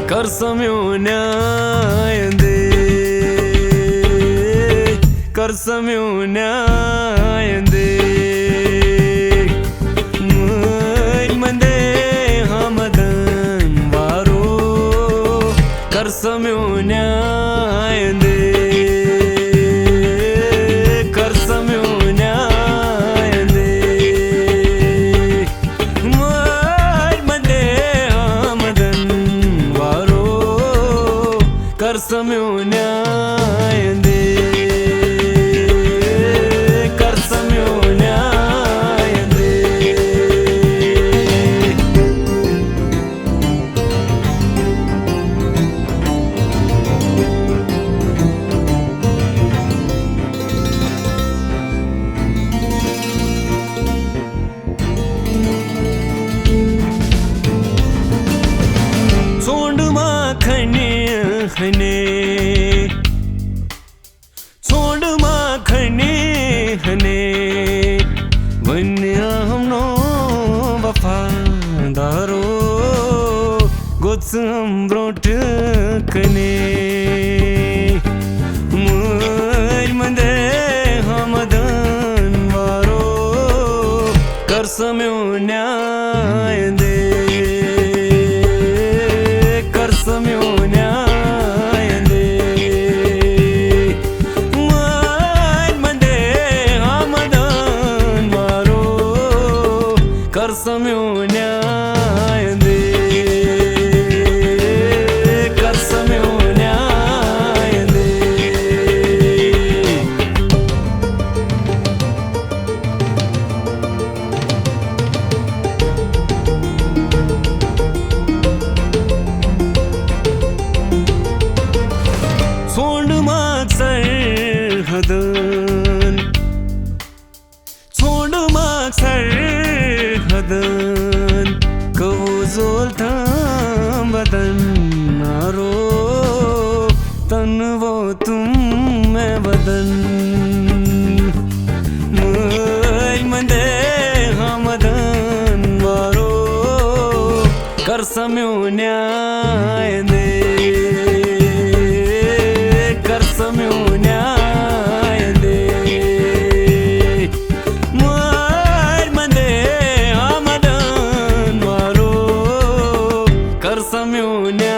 कर सम्यून्यायंदे कर सम्यून्यायंदे मंदे हमदन वारो कर सम्यून्यायंदे कर सम्यून्यायंदे कर सम्यून्यायंदे सोंड माखने हने छोड़ माखने हने वन्या हमनो वफादारो गोत्स हम ब्रोट कने मुर मंदे हमदन वारो कर सम्यून्यायंदे कर सम्यून्यायंदे कर सम्यून्यायंदे कर सम्यून्यायंदे सोंड माग सरहदन सोंड माग सरहदन कवुजोल थाम बदन नारो तन वो तुम मैं बदन मंदे हमदन वारो कर सम्यून्यायंदे कर सम्यून्यायंदे कर सम्यून्यायंदे।